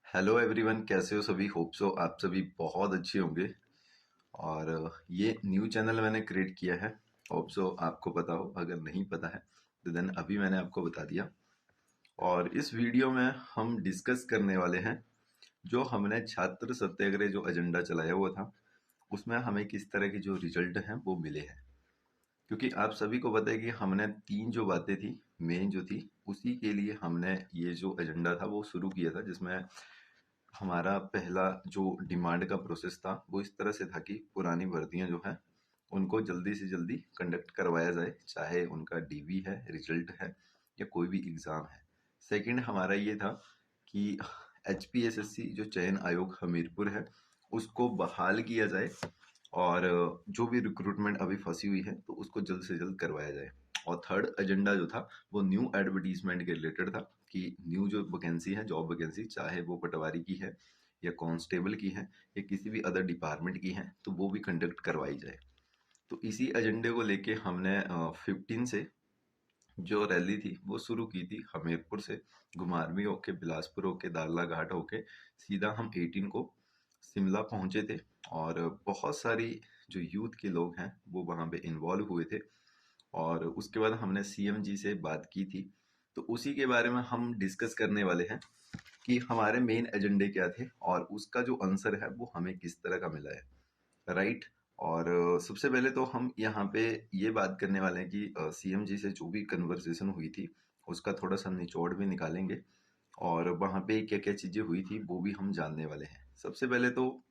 Hello everyone, कैसे हो सभी। होप सो आप सभी बहुत अच्छे होंगे। और ये न्यू चैनल मैंने क्रिएट किया है। होप सो आपको पता हो, अगर नहीं पता है तो देन अभी मैंने आपको बता दिया। और इस वीडियो में हम डिस्कस करने वाले हैं जो हमने छात्र सत्याग्रह जो एजेंडा चलाया हुआ था, उसमें हमें किस तरह के जो रिजल्ट हैं वो मिले हैं। क्योंकि आप सभी को पता है कि हमने तीन जो बातें थी, मेन जो थी, उसी के लिए हमने ये जो एजेंडा था वो शुरू किया था, जिसमें हमारा पहला जो डिमांड का प्रोसेस था वो इस तरह से था कि पुरानी भर्तियां जो हैं उनको जल्दी से जल्दी कंडक्ट करवाया जाए, चाहे उनका डीवी है, रिजल्ट है, या कोई भी एग्ज़ाम है। सेकंड हमारा ये था कि एचपीएसएससी जो चयन आयोग हमीरपुर है उसको बहाल किया जाए, और जो भी रिक्रूटमेंट अभी फंसी हुई है तो उसको जल्द से जल्द करवाया जाए। और थर्ड एजेंडा जो था वो न्यू एडवर्टीजमेंट के रिलेटेड था कि न्यू जो वैकेंसी है, जॉब वैकेंसी, चाहे वो पटवारी की है या कांस्टेबल की है या किसी भी अदर डिपार्टमेंट की है, तो वो भी कंडक्ट करवाई जाए। तो इसी एजेंडे को लेके हमने 15 से जो रैली थी वो शुरू की थी, हमीरपुर से घुमारवी होके, बिलासपुर होके, दारला घाट होके सीधा हम 18 को शिमला पहुंचे थे। और बहुत सारी जो यूथ के लोग हैं वो वहाँ पे इन्वॉल्व हुए थे। और उसके बाद हमने सीएम जी से बात की थी। तो उसी के बारे में हम डिस्कस करने वाले हैं कि हमारे मेन एजेंडे क्या थे और उसका जो आंसर है वो हमें किस तरह का मिला है, राइट। और सबसे पहले तो हम यहाँ पे ये बात करने वाले हैं कि सीएम जी से जो भी कन्वर्सेशन हुई थी उसका थोड़ा सा निचोड़ भी निकालेंगे, और वहाँ पे क्या क्या चीज़ें हुई थी वो भी हम जानने वाले हैं। सबसे पहले तो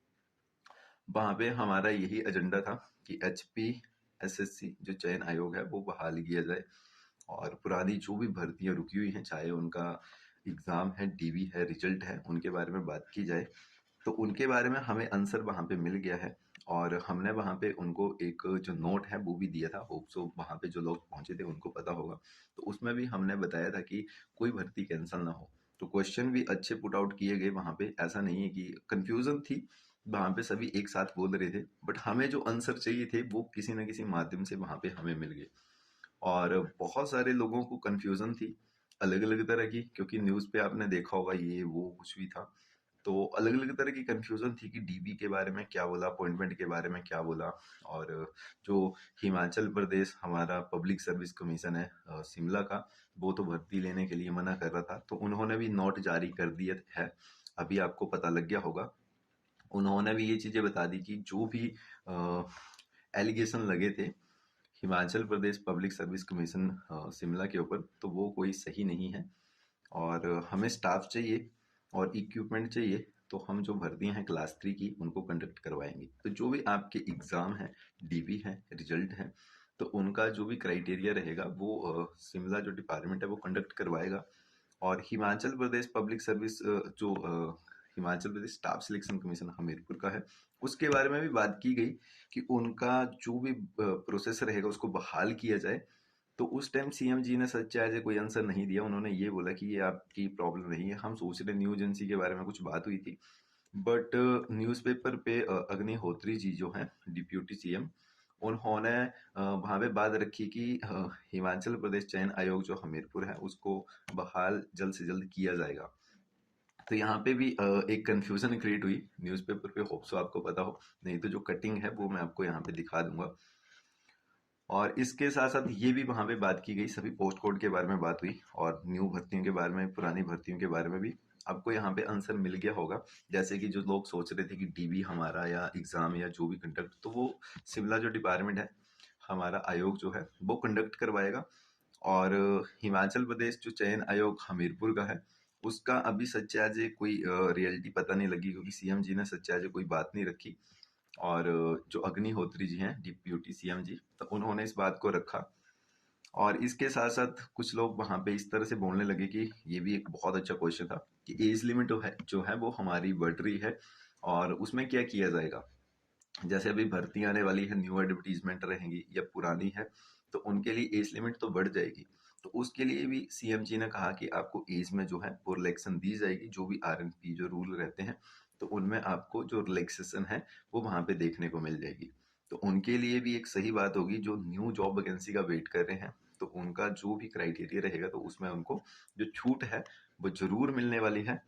वहाँ पे हमारा यही एजेंडा था कि एचपीएसएससी जो चयन आयोग है वो बहाल किया जाए, और पुरानी जो भी भर्तियां रुकी हुई हैं, चाहे उनका एग्ज़ाम है, डीवी है, रिजल्ट है, उनके बारे में बात की जाए। तो उनके बारे में हमें आंसर वहाँ पे मिल गया है। और हमने वहाँ पे उनको एक जो नोट है वो भी दिया था। होप सो वहाँ पे जो लोग पहुँचे थे उनको पता होगा। तो उसमें भी हमने बताया था कि कोई भर्ती कैंसिल ना हो। तो क्वेश्चन भी अच्छे पुट आउट किए गए वहाँ पे। ऐसा नहीं है कि कंफ्यूजन थी, वहाँ पे सभी एक साथ बोल रहे थे, बट हमें जो आंसर चाहिए थे वो किसी न किसी माध्यम से वहाँ पे हमें मिल गए। और बहुत सारे लोगों को कंफ्यूजन थी अलग अलग तरह की, क्योंकि न्यूज़ पे आपने देखा होगा ये वो कुछ भी था। तो अलग अलग तरह की कंफ्यूजन थी कि डीबी के बारे में क्या बोला, अपॉइंटमेंट के बारे में क्या बोला। और जो हिमाचल प्रदेश हमारा पब्लिक सर्विस कमीशन है शिमला का, वो तो भर्ती लेने के लिए मना कर रहा था, तो उन्होंने भी नोट जारी कर दिया है। अभी आपको पता लग गया होगा। उन्होंने भी ये चीजें बता दी कि जो भी एलिगेशन लगे थे Himachal Pradesh public service commission Shimla के ऊपर, तो वो कोई सही नहीं है। और हमें स्टाफ चाहिए और इक्विपमेंट चाहिए, तो हम जो भर्तियां हैं क्लास 3 की उनको कंडक्ट करवाएंगे। तो जो भी आपके एग्ज़ाम है, डीवी है, रिजल्ट है, तो उनका जो भी क्राइटेरिया रहेगा वो शिमला जो डिपार्टमेंट है वो कंडक्ट करवाएगा। और हिमाचल प्रदेश पब्लिक सर्विस जो Himachal Pradesh staff selection commission Hamirpur का है, उसके बारे में भी बात की गई कि उनका जो भी प्रोसेस रहेगा उसको बहाल किया जाए। तो उस टाइम सीएम जी ने सच्चा एज कोई आंसर नहीं दिया। उन्होंने ये बोला कि ये आपकी प्रॉब्लम नहीं है, हम सोच रहे न्यू एजेंसी के बारे में कुछ बात हुई थी। बट न्यूज़पेपर पे अग्निहोत्री जी जो हैं डिप्यूटी सीएम, उन्होंने वहां पे बात रखी कि हिमाचल प्रदेश चयन आयोग जो हमीरपुर है उसको बहाल जल्द से जल्द किया जाएगा। तो यहाँ पे भी एक कंफ्यूजन क्रिएट हुई न्यूज़पेपर पे। होप सो आपको पता हो, नहीं तो जो कटिंग है वो मैं आपको यहाँ पे दिखा दूंगा। और इसके साथ साथ ये भी वहाँ पे बात की गई, सभी पोस्ट कोड के बारे में बात हुई, और न्यू भर्तियों के बारे में, पुरानी भर्तियों के बारे में भी आपको यहाँ पे आंसर मिल गया होगा। जैसे कि जो लोग सोच रहे थे कि डीबी हमारा या एग्जाम या जो भी कंडक्ट, तो वो शिमला जो डिपार्टमेंट है, हमारा आयोग जो है वो कंडक्ट करवाएगा। और हिमाचल प्रदेश जो चयन आयोग हमीरपुर का है उसका अभी सच्चाई कोई रियलिटी पता नहीं लगी, क्योंकि सीएम जी ने सच्चाई कोई बात नहीं रखी। और जो अग्निहोत्री जी हैं डिप्यूटी सीएम जी, तो उन्होंने इस बात को रखा। और इसके साथ साथ कुछ लोग वहां पे इस तरह से बोलने लगे कि ये भी एक बहुत अच्छा क्वेश्चन था कि एज लिमिट जो है वो हमारी बढ़ रही है, और उसमें क्या किया जाएगा। जैसे अभी भर्ती आने वाली है, न्यू एडवर्टीजमेंट रहेंगी या पुरानी है, तो उनके लिए एज लिमिट तो बढ़ जाएगी। तो उसके लिए भी सीएम जी ने कहा कि आपको एज में जो है वो रिलैक्सेशन दी जाएगी, जो भी आरएनपी जो रूल रहते हैं तो उनमें आपको जो रिलैक्सेशन है वो वहां पे देखने को मिल जाएगी। तो उनके लिए भी एक सही बात होगी जो न्यू जॉब वैकेंसी का वेट कर रहे हैं। तो उनका जो भी क्राइटेरिया रहेगा तो उसमें उनको जो छूट है वो जरूर मिलने वाली है।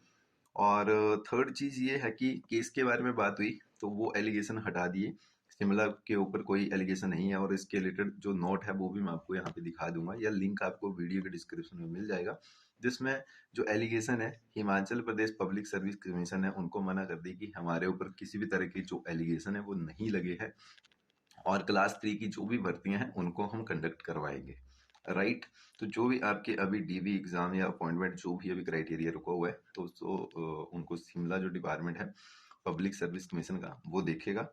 और थर्ड चीज ये है कि केस के बारे में बात हुई तो वो एलिगेशन हटा दिए, शिमला के ऊपर कोई एलिगेशन नहीं है। और इसके रिलेटेड जो नोट है वो भी मैं आपको यहाँ पे दिखा दूंगा, या लिंक आपको वीडियो के डिस्क्रिप्शन में मिल जाएगा, जिसमें जो एलिगेशन है Himachal Pradesh public service commission है उनको मना कर दी कि हमारे ऊपर किसी भी तरह की जो एलिगेशन है वो नहीं लगे हैं, और क्लास 3 की जो भी भर्तियां हैं उनको हम कंडक्ट करवाएंगे। राइट। तो जो भी आपके अभी डीवी एग्जाम या अपॉइंटमेंट जो भी अभी क्राइटेरिया रुका हुआ है तो उनको शिमला जो डिपार्टमेंट है पब्लिक सर्विस कमीशन का वो देखेगा।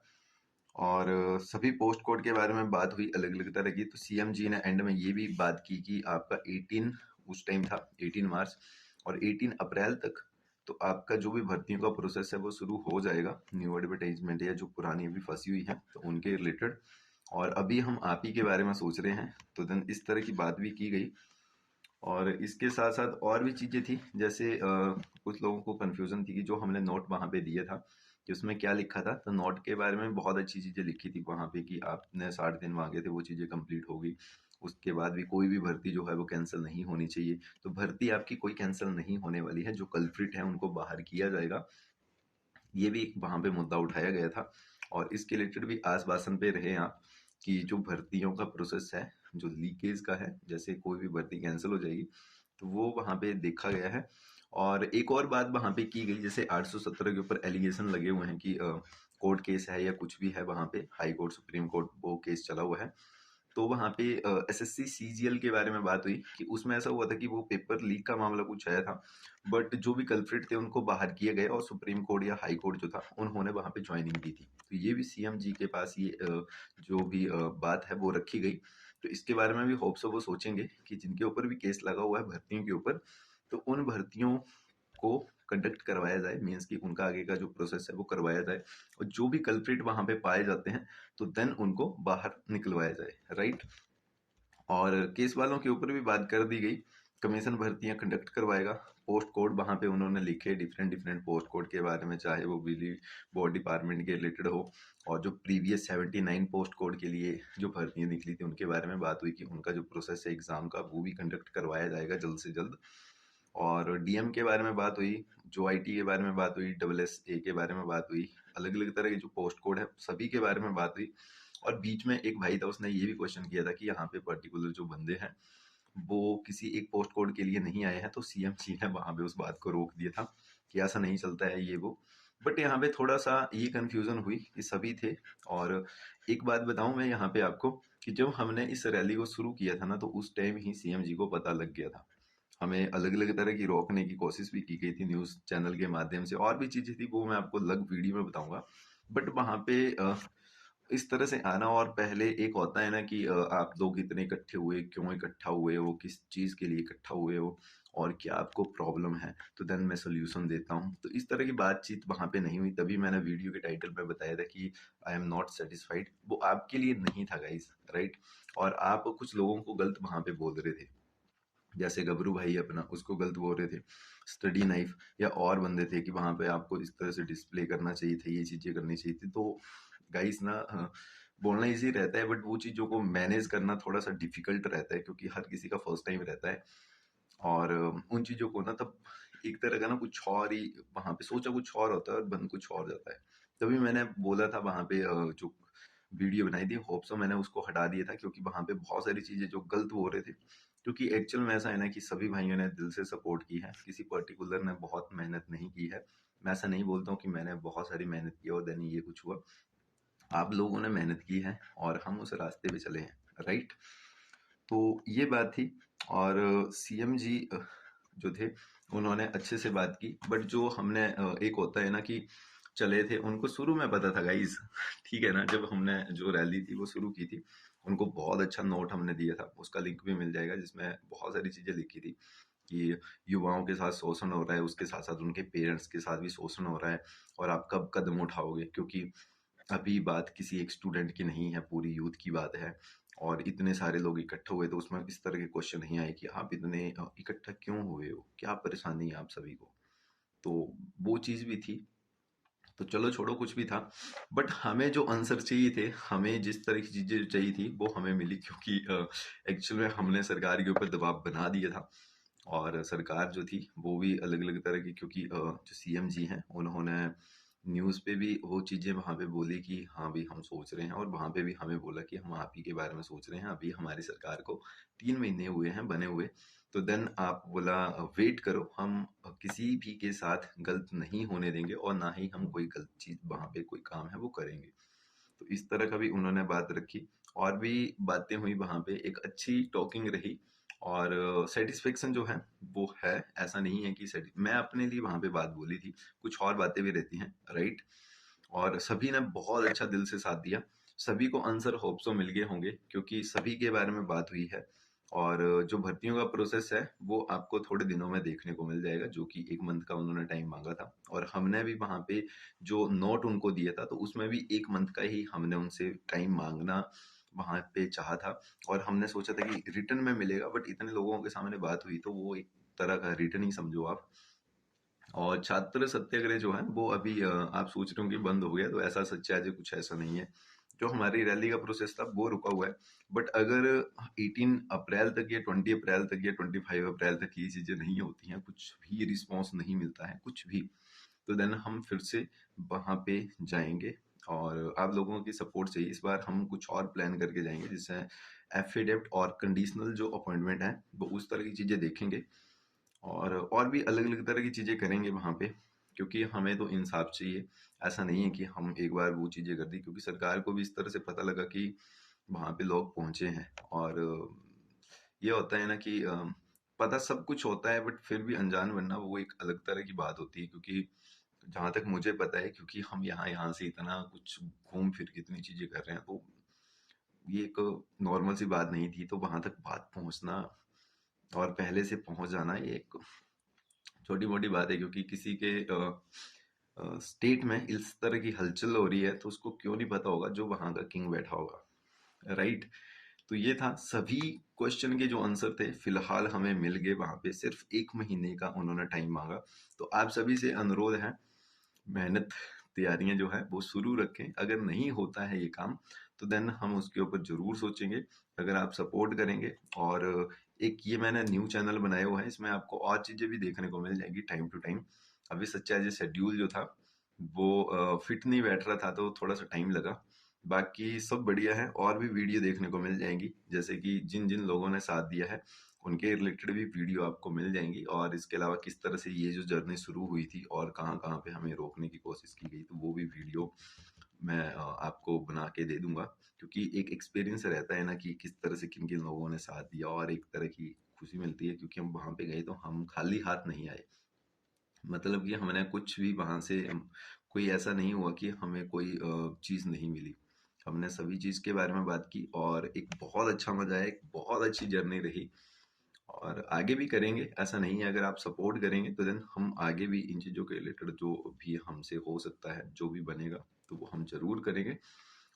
और सभी पोस्ट कोड के बारे में बात हुई अलग अलग तरह की। तो सीएम जी ने एंड में ये भी बात की कि आपका 18 उस टाइम था 18 मार्च और 18 अप्रैल तक तो आपका जो भी भर्तियों का प्रोसेस है वो शुरू हो जाएगा, न्यू एडवर्टाइजमेंट या जो पुरानी अभी फंसी हुई है तो उनके रिलेटेड। और अभी हम आप ही के बारे में सोच रहे हैं, तो देन इस तरह की बात भी की गई। और इसके साथ साथ और भी चीज़ें थी, जैसे कुछ लोगों को कन्फ्यूज़न थी कि जो हमने नोट वहाँ पे दिया था कि उसमें क्या लिखा था। तो नोट के बारे में बहुत अच्छी चीज़ें लिखी थी वहाँ पे कि आपने 60 दिन मांगे थे, वो चीज़ें कंप्लीट हो गई। उसके बाद भी कोई भी भर्ती जो है वो कैंसिल नहीं होनी चाहिए। तो भर्ती आपकी कोई कैंसिल नहीं होने वाली है, जो कल्प्रिट है उनको बाहर किया जाएगा। ये भी वहाँ पे मुद्दा उठाया गया था। और इसके रिलेटेड भी आश्वासन पे रहे आप कि जो भर्तियों का प्रोसेस है जो लीकेज का है, जैसे कोई भी भर्ती कैंसिल हो जाएगी तो वो वहाँ पे देखा गया है। और एक और बात वहाँ पे की गई, जैसे 817 के ऊपर एलिगेशन लगे हुए हैं कि कोर्ट केस है या कुछ भी है, वहाँ पे हाई कोर्ट सुप्रीम कोर्ट वो केस चला हुआ है। तो वहाँ पे एसएससी सीजीएल के बारे में बात हुई कि उसमें ऐसा हुआ था कि वो पेपर लीक का मामला कुछ आया था, बट जो भी कल्प्रिट थे उनको बाहर किए गए और सुप्रीम कोर्ट या हाई कोर्ट जो था उन्होंने वहाँ पे ज्वाइनिंग दी थी। तो ये भी सीएम जी के पास ये जो भी बात है वो रखी गई। तो इसके बारे में भी होप्स वो सोचेंगे कि जिनके ऊपर भी केस लगा हुआ है भर्तियों के ऊपर, तो उन भर्तियों को कंडक्ट करवाया जाए, मीन्स कि उनका आगे का जो प्रोसेस है वो करवाया जाए। और जो भी कल्प्रिट वहां पे पाए जाते हैं तो देन उनको बाहर निकलवाया जाए। राइट। और केस वालों के ऊपर भी बात कर दी गई। कमीशन भर्तियां कंडक्ट करवाएगा। पोस्ट कोड वहां पे उन्होंने लिखे डिफरेंट डिफरेंट पोस्ट कोड के बारे में, चाहे वो बिजली बोर्ड डिपार्टमेंट के रिलेटेड हो। और जो प्रीवियस 79 पोस्ट कोड के लिए जो भर्तियां निकली थी उनके बारे में बात हुई कि उनका जो प्रोसेस है एग्जाम का वो भी कंडक्ट करवाया जाएगा जल्द से जल्द। और डीएम के बारे में बात हुई, जो आईटी के बारे में बात हुई, डबल एस ए के बारे में बात हुई, अलग अलग तरह के जो पोस्ट कोड है सभी के बारे में बात हुई। और बीच में एक भाई था, उसने ये भी क्वेश्चन किया था कि यहाँ पे पर्टिकुलर जो बंदे हैं वो किसी एक पोस्ट कोड के लिए नहीं आए हैं, तो सीएम जी ने वहां पे उस बात को रोक दिया था कि ऐसा नहीं चलता है ये वो। बट यहाँ पे थोड़ा सा ये कंफ्यूजन हुई कि सभी थे। और एक बात बताऊं मैं यहाँ पे आपको कि जब हमने इस रैली को शुरू किया था ना तो उस टाइम ही सीएम जी को पता लग गया था। हमें अलग अलग तरह की रोकने की कोशिश भी की गई थी न्यूज चैनल के माध्यम से, और भी चीजें थी वो मैं आपको अलग वीडियो में बताऊंगा। बट वहां पे इस तरह से आना, और पहले एक होता है ना कि आप लोग इतने इकट्ठे हुए, क्यों इकट्ठा हुए हो, किस चीज के लिए इकट्ठा हुए हो, और क्या आपको प्रॉब्लम है, तो देन मैं सोल्यूशन देता हूँ। तो इस तरह की बातचीत वहां पे नहीं हुई, तभी मैंने वीडियो के टाइटल में बताया था कि आई एम नॉट सेटिस्फाइड। वो आपके लिए नहीं था गाइस। राइट। और आप कुछ लोगों को गलत वहां पे बोल रहे थे, जैसे गबरू भाई अपना उसको गलत बोल रहे थे, स्टडी नाइफ या और बंदे थे कि वहां पे आपको इस तरह से डिस्प्ले करना चाहिए था, ये चीजें करनी चाहिए थी। तो गाइस ना बोलना इजी रहता है, बट वो चीजों को मैनेज करना थोड़ा सा डिफिकल्ट रहता है, क्योंकि हर किसी का फर्स्ट टाइम रहता है। और उन चीजों को ना तब एक तरह का ना कुछ और ही वहां पे सोचा कुछ और होता है और बन कुछ और जाता है। तभी मैंने बोला था वहां पे जो वीडियो बनाई थी होप्सो मैंने उसको हटा दिया था, क्योंकि वहां पे बहुत सारी चीजें जो गलत हो रहे थे। क्योंकि एक्चुअल में ऐसा है ना कि सभी भाइयों ने दिल से सपोर्ट की है, किसी पर्टिकुलर ने बहुत मेहनत नहीं की है। मैं ऐसा नहीं बोलता हूँ कि मैंने बहुत सारी मेहनत की और देन ये कुछ हुआ। आप लोगों ने मेहनत की है और हम उस रास्ते पे चले हैं। राइट। तो ये बात थी। और सीएम जी जो थे उन्होंने अच्छे से बात की, बट जो हमने एक होता है ना कि चले थे, उनको शुरू में पता था गाइस। ठीक है ना, जब हमने जो रैली थी वो शुरू की थी, उनको बहुत अच्छा नोट हमने दिया था, उसका लिंक भी मिल जाएगा, जिसमें बहुत सारी चीजें लिखी थी कि युवाओं के साथ शोषण हो रहा है, उसके साथ साथ उनके पेरेंट्स के साथ भी शोषण हो रहा है, और आप कब कदम उठाओगे, क्योंकि अभी बात किसी एक स्टूडेंट की नहीं है, पूरी यूथ की बात है। और इतने सारे लोग इकट्ठे हुए तो उसमें इस तरह के क्वेश्चन नहीं आए कि आप इतने इकट्ठा क्यों हुए हो, क्या परेशानी है आप सभी को। तो वो चीज़ भी थी। तो चलो छोड़ो कुछ भी था, बट हमें जो आंसर चाहिए थे, हमें जिस तरह की चीज़ें चाहिए थी वो हमें मिली, क्योंकि एक्चुअल में हमने सरकार के ऊपर दबाव बना दिया था। और सरकार जो थी वो भी अलग अलग तरह की, क्योंकि जो सीएम जी हैं उन्होंने न्यूज़ पे भी वो चीज़ें वहाँ पे बोली कि हाँ भी हम सोच रहे हैं, और वहाँ पे भी हमें बोला कि हम आप ही के बारे में सोच रहे हैं, अभी हमारी सरकार को 3 महीने हुए हैं बने हुए। तो देन आप बोला वेट करो, हम किसी भी के साथ गलत नहीं होने देंगे, और ना ही हम कोई गलत चीज़ वहाँ पे कोई काम है वो करेंगे। तो इस तरह का भी उन्होंने बात रखी, और भी बातें हुई वहाँ पे, एक अच्छी टॉकिंग रही। और सेटिस्फेक्शन जो है वो है, ऐसा नहीं है कि मैं अपने लिए वहाँ पे बात बोली थी, कुछ और बातें भी रहती हैं, राइट। और सभी ने बहुत अच्छा दिल से साथ दिया, सभी को आंसर होप सो मिल गए होंगे, क्योंकि सभी के बारे में बात हुई है। और जो भर्तियों का प्रोसेस है वो आपको थोड़े दिनों में देखने को मिल जाएगा, जो कि 1 मंथ का उन्होंने टाइम मांगा था। और हमने भी वहाँ पे जो नोट उनको दिया था, तो उसमें भी 1 मंथ का ही हमने उनसे टाइम मांगना वहाँ पे चाहा था। और हमने सोचा था कि रिटर्न में मिलेगा, बट इतने लोगों के सामने बात हुई तो वो एक तरह का रिटर्न ही समझो आप। और छात्र सत्याग्रह जो है वो अभी आप सोच रहे हो कि बंद हो गया, तो ऐसा सच्चाई कुछ ऐसा नहीं है। जो हमारी रैली का प्रोसेस था वो रुका हुआ है, बट अगर 18 अप्रैल तक या 20 अप्रैल तक या 25 अप्रैल तक ये चीज़ें नहीं होती हैं, कुछ भी रिस्पॉन्स नहीं मिलता है कुछ भी, तो देन हम फिर से वहाँ पे जाएंगे। और आप लोगों की सपोर्ट चाहिए, इस बार हम कुछ और प्लान करके जाएंगे, जिससे एफिडेविट और कंडीशनल जो अपॉइंटमेंट है वो उस तरह की चीज़ें देखेंगे। और भी अलग अलग तरह की चीज़ें करेंगे वहाँ पे, क्योंकि हमें तो इंसाफ चाहिए। ऐसा नहीं है कि हम एक बार वो चीज़ें कर दी, क्योंकि सरकार को भी इस तरह से पता लगा कि वहाँ पे लोग पहुँचे हैं। और ये होता है ना कि पता सब कुछ होता है, बट फिर भी अनजान बनना वो एक अलग तरह की बात होती है। क्योंकि जहाँ तक मुझे पता है, क्योंकि हम यहाँ यहाँ से इतना कुछ घूम फिर के इतनी चीज़ें कर रहे हैं, तो ये एक नॉर्मल सी बात नहीं थी। तो वहां तक बात पहुंचना और पहले से पहुंच जाना, ये एक छोटी मोटी बात है, क्योंकि किसी के स्टेट में इस तरह की हलचल हो रही है, तो उसको क्यों नहीं पता होगा जो वहां का किंग बैठा होगा, राइट। तो ये था, सभी क्वेश्चन के जो आंसर थे फिलहाल हमें मिल गए। वहां पे सिर्फ 1 महीने का उन्होंने टाइम मांगा। तो आप सभी से अनुरोध है, मेहनत, तैयारियां जो है वो शुरू रखें। अगर नहीं होता है ये काम, तो देन हम उसके ऊपर जरूर सोचेंगे, अगर आप सपोर्ट करेंगे। और एक ये मैंने न्यू चैनल बनाया हुआ है, इसमें आपको और चीजें भी देखने को मिल जाएंगी टाइम टू टाइम। अभी सच्चा जो शेड्यूल जो था वो फिट नहीं बैठ रहा था, तो थोड़ा सा टाइम लगा। बाकी सब बढ़िया है, और भी वीडियो देखने को मिल जाएंगी, जैसे कि जिन जिन लोगों ने साथ दिया है उनके रिलेटेड भी वीडियो आपको मिल जाएंगी। और इसके अलावा किस तरह से ये जो जर्नी शुरू हुई थी और कहाँ कहाँ पे हमें रोकने की कोशिश की गई, तो वो भी वीडियो मैं आपको बना के दे दूंगा। क्योंकि एक एक्सपीरियंस रहता है ना कि किस तरह से किन किन लोगों ने साथ दिया, और एक तरह की खुशी मिलती है, क्योंकि हम वहां पे गए तो हम खाली हाथ नहीं आए। मतलब कि हमने कुछ भी वहां से कोई ऐसा नहीं हुआ कि हमें कोई चीज नहीं मिली। हमने सभी चीज के बारे में बात की, और एक बहुत अच्छा मजा आया, एक बहुत अच्छी जर्नी रही। और आगे भी करेंगे, ऐसा नहीं है। अगर आप सपोर्ट करेंगे तो देन हम आगे भी इन चीज़ों के रिलेटेड जो भी हमसे हो सकता है, जो भी बनेगा, तो वो हम जरूर करेंगे।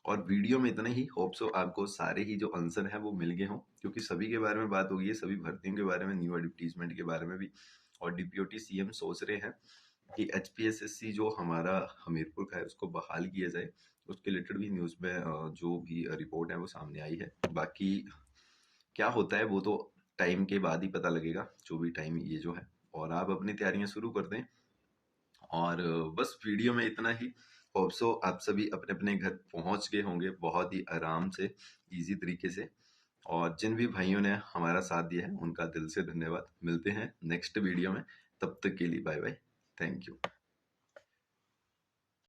और वीडियो में इतना ही, होप सो आपको सारे ही जो आंसर हैं वो मिल गए हों, क्योंकि सभी के बारे में बात हो गई है, सभी भर्तियों के बारे में, न्यू एडवर्टीजमेंट के बारे में भी। और डिप्यूटी सीएम सोच रहे हैं कि एचपीएसएससी जो हमारा हमीरपुर का है उसको बहाल किया जाए। उसके रिलेटेड भी न्यूज़ में जो भी रिपोर्ट है वो सामने आई है। बाकी क्या होता है वो तो टाइम के बाद ही पता लगेगा, जो भी टाइम ये जो है। और आप अपनी तैयारियां शुरू कर दें। और बस वीडियो में इतना ही। होप सो आप सभी अपने अपने घर पहुंच गए होंगे बहुत ही आराम से, इजी तरीके से। और जिन भी भाइयों ने हमारा साथ दिया है उनका दिल से धन्यवाद। मिलते हैं नेक्स्ट वीडियो में, तब तक के लिए बाय बाय, थैंक यू।